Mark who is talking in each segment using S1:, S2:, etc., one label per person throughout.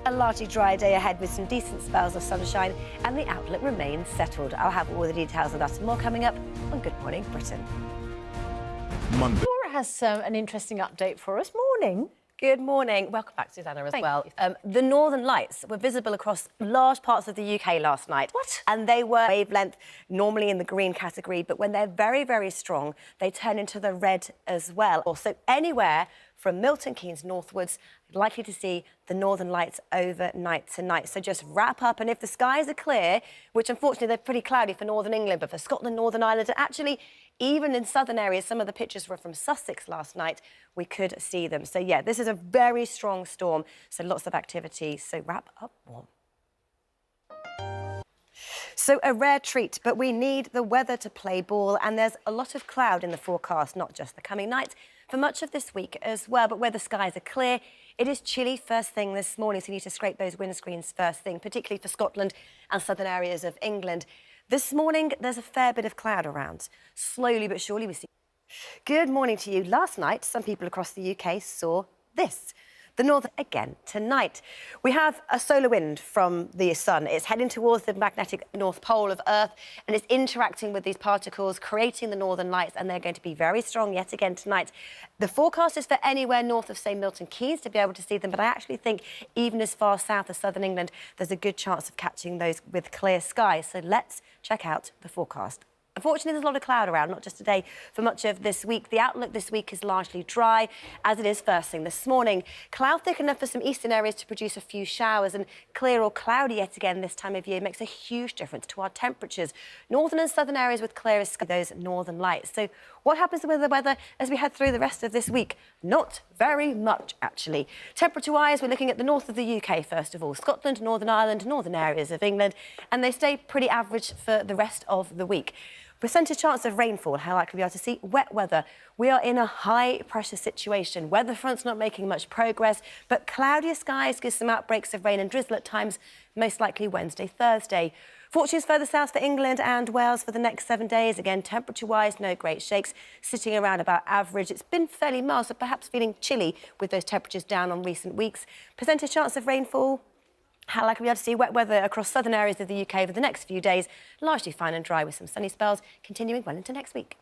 S1: A largely dry day ahead with some decent spells of sunshine, and the outlook remains settled. I'll have all the details of that and more coming up on Good Morning Britain.
S2: Monday.
S3: Laura has an interesting update for us. Morning.
S1: Good morning. Welcome back, Susanna, as
S3: Thank
S1: well. The Northern Lights were visible across large parts of the UK last night.
S3: What?
S1: And they were wavelength, normally in the green category, but when they're very, very strong, they turn into the red as well. So anywhere from Milton Keynes northwards, likely to see the Northern Lights overnight tonight. So just wrap up, and if the skies are clear, which unfortunately they're pretty cloudy for Northern England, but for Scotland, Northern Ireland, and actually even in southern areas, some of the pictures were from Sussex last night, we could see them. So yeah, this is a very strong storm, so lots of activity, so wrap up warm. So a rare treat, but we need the weather to play ball, and there's a lot of cloud in the forecast, not just the coming night, for much of this week as well. But where the skies are clear, it is chilly first thing this morning, so you need to scrape those windscreens first thing, particularly for Scotland and southern areas of England. This morning, there's a fair bit of cloud around. Slowly but surely we see. Good morning to you. Last night, some people across the UK saw this. The northern again tonight. We have a solar wind from the sun. It's heading towards the magnetic north pole of Earth, and it's interacting with these particles, creating the northern lights, and they're going to be very strong yet again tonight. The forecast is for anywhere north of, say, Milton Keynes to be able to see them, but I actually think even as far south as southern England, there's a good chance of catching those with clear skies. So let's check out the forecast. Unfortunately, there's a lot of cloud around, not just today, for much of this week. The outlook this week is largely dry, as it is first thing this morning. Cloud thick enough for some eastern areas to produce a few showers, and clear or cloudy yet again this time of year makes a huge difference to our temperatures. Northern and southern areas with clearer skies, those northern lights. So what happens with the weather as we head through the rest of this week? Not very much, actually. Temperature-wise, we're looking at the north of the UK, first of all. Scotland, Northern Ireland, northern areas of England, and they stay pretty average for the rest of the week. Percentage chance of rainfall, how likely we are to see wet weather. We are in a high pressure situation. Weather front's not making much progress, but cloudier skies give some outbreaks of rain and drizzle at times, most likely Wednesday, Thursday. Fortunes further south for England and Wales for the next 7 days. Again, temperature-wise, no great shakes, sitting around about average. It's been fairly mild, so perhaps feeling chilly with those temperatures down on recent weeks. Percentage chance of rainfall, how likely we are to see wet weather across southern areas of the UK over the next few days. Largely fine and dry with some sunny spells, continuing well into next week.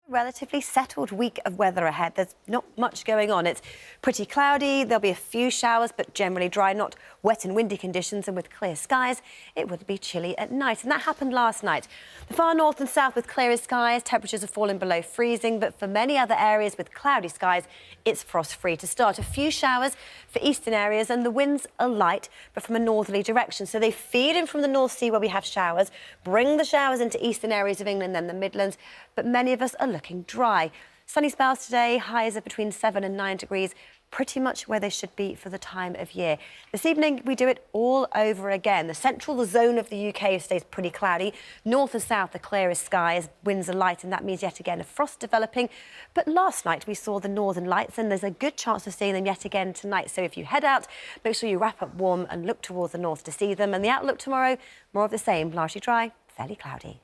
S1: Relatively settled week of weather ahead. There's not much going on. It's pretty cloudy. There'll be a few showers, but generally dry, not wet and windy conditions. And with clear skies, it would be chilly at night. And that happened last night. The far north and south with clearer skies, temperatures have fallen below freezing. But for many other areas with cloudy skies, it's frost-free to start. A few showers for eastern areas, and the winds are light, but from a northerly direction. So they feed in from the North Sea where we have showers, bring the showers into eastern areas of England, then the Midlands. But many of us are looking dry. Sunny spells today, highs of between 7 and 9 degrees, pretty much where they should be for the time of year. This evening, we do it all over again. The central zone of the UK stays pretty cloudy. North and south, the clearest skies, winds are light, and that means yet again a frost developing. But last night, we saw the northern lights, and there's a good chance of seeing them yet again tonight. So if you head out, make sure you wrap up warm and look towards the north to see them. And the outlook tomorrow, more of the same, largely dry, fairly cloudy.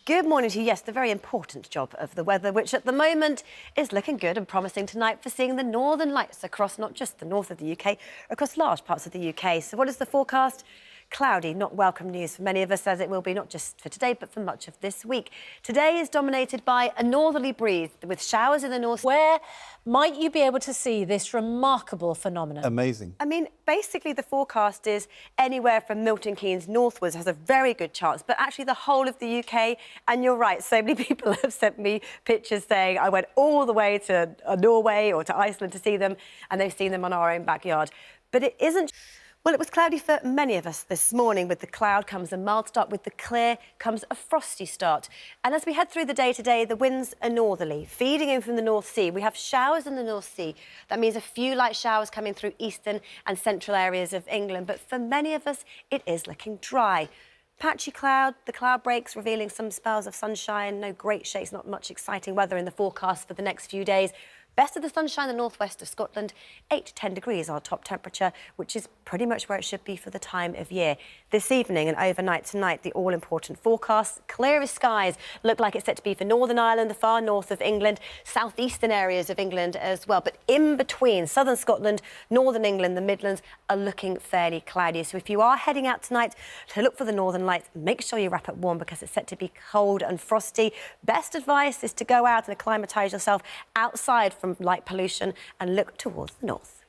S1: Good morning to you. Yes, the very important job of the weather, which at the moment is looking good and promising tonight for seeing the northern lights across not just the north of the UK, across large parts of the UK. So what is the forecast? Cloudy, not welcome news for many of us, as it will be not just for today, but for much of this week. Today is dominated by a northerly breeze with showers in the north.
S3: Where might you be able to see this remarkable phenomenon?
S2: Amazing.
S1: I mean, basically the forecast is anywhere from Milton Keynes northwards has a very good chance, but actually the whole of the UK. And you're right, so many people have sent me pictures saying I went all the way to Norway or to Iceland to see them, and they've seen them on our own backyard. But it isn't. Well, it was cloudy for many of us this morning. With the cloud comes a mild start. With the clear comes a frosty start. And as we head through the day today, the winds are northerly, feeding in from the North Sea. We have showers in the North Sea. That means a few light showers coming through eastern and central areas of England. But for many of us, it is looking dry. Patchy cloud, the cloud breaks, revealing some spells of sunshine. No great shakes, not much exciting weather in the forecast for the next few days. Best of the sunshine in the northwest of Scotland, 8 to 10 degrees our top temperature, which is pretty much where it should be for the time of year. This evening and overnight tonight, the all-important forecast, clearest skies look like it's set to be for Northern Ireland, the far north of England, southeastern areas of England as well. But in between, southern Scotland, northern England, the Midlands are looking fairly cloudy. So if you are heading out tonight to look for the northern lights, make sure you wrap up warm because it's set to be cold and frosty. Best advice is to go out and acclimatise yourself outside from light pollution and look towards the north.